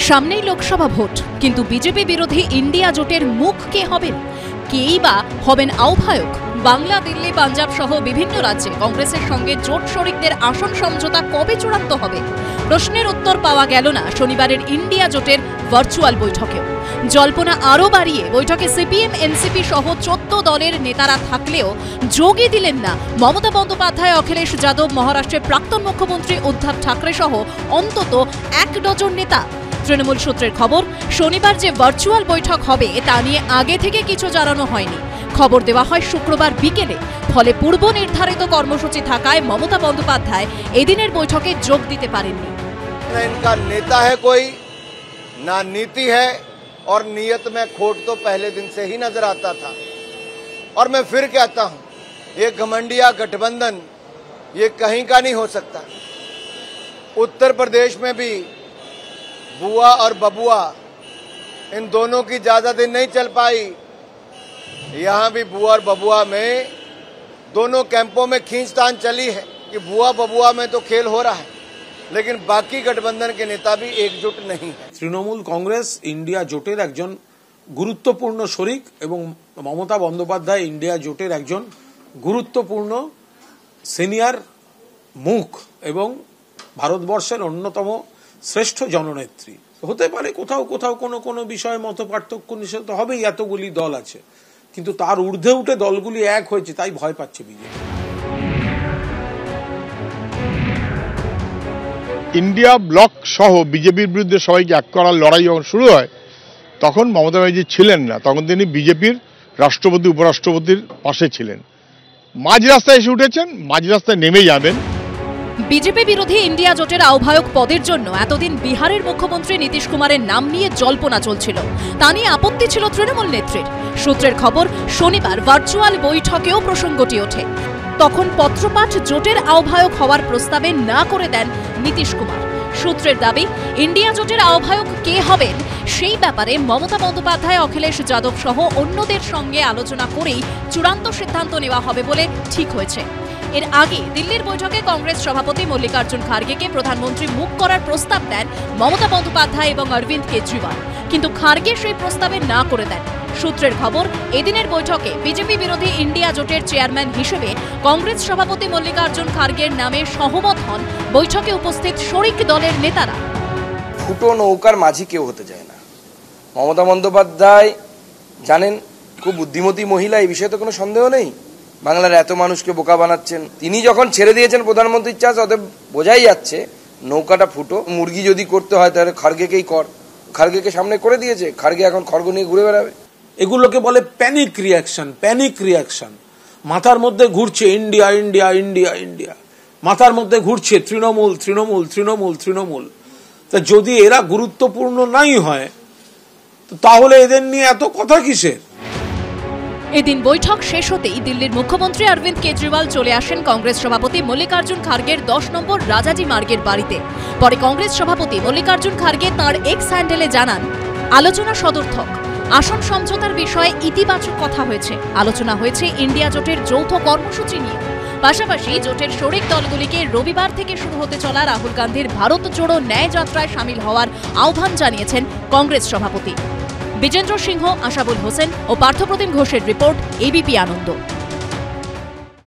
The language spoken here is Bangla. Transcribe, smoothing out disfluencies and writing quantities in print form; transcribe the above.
সামনেই লোকসভা ভোট, কিন্তু বিজেপি বিরোধী ইন্ডিয়া জোটের মুখ কে হবেন? কেই বা হবেন আহ্বায়ক? বাংলা, দিল্লি, পাঞ্জাব সহ বিভিন্ন রাজ্যে কংগ্রেসের সঙ্গে জোট শরিকদের আসন সমঝোতা কবে চূড়ান্ত হবে? প্রশ্নের উত্তর পাওয়া গেল না শনিবারের ইন্ডিয়া জোটের ভার্চুয়াল বৈঠকেও। জল্পনা আরও বাড়িয়ে বৈঠকে সিপিএম, এনসিপি সহ 14 দলের নেতারা থাকলেও যোগই দিলেন না মমতা বন্দ্যোপাধ্যায়, অখিলেশ যাদব, মহারাষ্ট্রের প্রাক্তন মুখ্যমন্ত্রী উদ্ধব ঠাকরে সহ অন্তত 1 ডজন নেতা। তৃণমূল সূত্রের খবর, শনিবার যে ভার্চুয়াল বৈঠক হবে তা নিয়ে আগে থেকে কিছু জানানো হয়নি। খবর দেওয়া হয় শুক্রবার বিকেলে। ফলে পূর্ব নির্ধারিত কর্মসূচি থাকায় মমতা বন্দ্যোপাধ্যায় এদিনের বৈঠকে যোগ দিতে পারেননি। इनका नेता है कोई ना नीति है और नीयत में खोट तो पहले दिन से ही नजर आता था। और मैं फिर कहता हूं, ये घमंडिया गठबंधन ये कहीं का नहीं हो सकता। उत्तर प्रदेश में भी बुआ और बबुआ इन दोनों की ज्यादा दिन नहीं चल पाई। यहां भी बुआ और बबुआ में दोनों कैंपों में खींचतान चली है कि बुआ बबुआ में तो खेल हो रहा है, लेकिन बाकी गठबंधन के नेता भी एकजुट नहीं है। তৃণমূল কংগ্রেস ইন্ডিয়া জোটের একজন গুরুত্বপূর্ণ শরিক এবং মমতা বন্দ্যোপাধ্যায় ইন্ডিয়া জোটের একজন গুরুত্বপূর্ণ সিনিয়র মুখ এবং ভারতবর্ষের অন্যতম শ্রেষ্ঠ জননেত্রী। হতে পারে কোথাও কোথাও কোনো বিষয়ে মত পার্থক্য নিশ্চিত হবেই, এতগুলি দল আছে, কিন্তু তার ঊর্ধ্বে উঠে দলগুলি এক হয়েছে, তাই ভয় পাচ্ছে বিজেপি। ইন্ডিয়া ব্লক সহ বিজেপির বিরুদ্ধে সবাইকে এক করার লড়াই যখন শুরু হয়, তখন মমতা ব্যানার্জি ছিলেন না, তখন তিনি বিজেপির রাষ্ট্রপতি উপরাষ্ট্রপতির পাশে ছিলেন। মাঝ রাস্তায় এসে উঠেছেন, মাঝ রাস্তায় নেমে যাবেন। বিজেপি বিরোধী ইন্ডিয়া জোটের আহ্বায়ক পদের জন্য এতদিন বিহারের মুখ্যমন্ত্রী নীতিশ কুমারের নাম নিয়ে জল্পনা চলছিল। তা নিয়ে আপত্তি ছিল তৃণমূল নেত্রীর। সূত্রের খবর, শনিবার ভার্চুয়াল বৈঠকেও প্রসঙ্গটি ওঠে। তখন পত্রপাঠ জোটের আহ্বায়ক হওয়ার প্রস্তাবে না করে দেন নীতিশ কুমার। সূত্রের দাবি, ইন্ডিয়া জোটের আহ্বায়ক কে হবেন সেই ব্যাপারে মমতা বন্দ্যোপাধ্যায়, অখিলেশ যাদব সহ অন্যদের সঙ্গে আলোচনা করেই চূড়ান্ত সিদ্ধান্ত নেওয়া হবে বলে ঠিক হয়েছে। এর আগে দিল্লির বৈঠকে কংগ্রেস সভাপতি মল্লিকার্জুন খার্গেকে প্রধানমন্ত্রী মুখ করার প্রস্তাব দেন মমতা বন্দ্যোপাধ্যায় এবং অরবিন্দ কেজরিওয়াল, কিন্তু খার্গে সেই প্রস্তাবে না করে দেন। সূত্রের খবর, এদিনের বৈঠকে বিজেপি বিরোধী ইন্ডিয়া জোটের চেয়ারম্যান হিসেবে কংগ্রেস সভাপতি মল্লিকার্জুন খার্গের নামে সহমত হন বৈঠকে উপস্থিত শরিক দলের নেতারা। ফুটো নৌকার মাঝি কেউ হতে চায় না। মমতা বন্দ্যোপাধ্যায় জানেন, খুব বুদ্ধিমতী মহিলা, এই বিষয়ে তো কোনো সন্দেহ নেই। বাংলার এত মানুষকে বোকা বানাচ্ছেন। তিনি যখন ছেড়ে দিয়েছেন প্রধানমন্ত্রীর চাষ, অতএব বোঝাই যাচ্ছে নৌকাটা ফুটো। মুরগি যদি করতে হয় তাহলে খার্গেকেই কর। খার্গেকে সামনে করে দিয়েছে, খার্গে এখন খড়গ নিয়ে ঘুরে বেড়াবে। এগুলোকে বলে প্যানিক রিয়াকশন। Panic reaction. মাথার মধ্যে ঘুরছে ইন্ডিয়া ইন্ডিয়া ইন্ডিয়া ইন্ডিয়া, মাথার মধ্যে ঘুরছে তৃণমূল তৃণমূল তৃণমূল তৃণমূল। তা যদি এরা গুরুত্বপূর্ণ নাই হয়, তাহলে এদের নিয়ে এত কথা কিসের? এদিন বৈঠক শেষ হতেই দিল্লির মুখ্যমন্ত্রী অরবিন্দ কেজরিওয়াল চলে আসেন কংগ্রেস সভাপতি মল্লিকার্জুন খার্গের 10 নম্বর রাজাজি মার্গের বাড়িতে। পরে কংগ্রেস সভাপতি মল্লিকার্জুন খার্গে তাঁর এক্স হ্যান্ডেলে জানান, আলোচনা সদর্থক। আসন সমঝোতার বিষয়ে ইতিবাচক কথা হয়েছে। আলোচনা হয়েছে ইন্ডিয়া জোটের যৌথ কর্মসূচি নিয়ে। পাশাপাশি জোটের শরিক দলগুলিকে রবিবার থেকে শুরু হতে চলা রাহুল গান্ধীর ভারত জোড়ো ন্যায় যাত্রায় সামিল হওয়ার আহ্বান জানিয়েছেন কংগ্রেস সভাপতি। বিজেন্দ্র সিংহ, আশাবুল হোসেন ও পার্থপ্রতিম ঘোষের রিপোর্ট, এবিপি আনন্দ।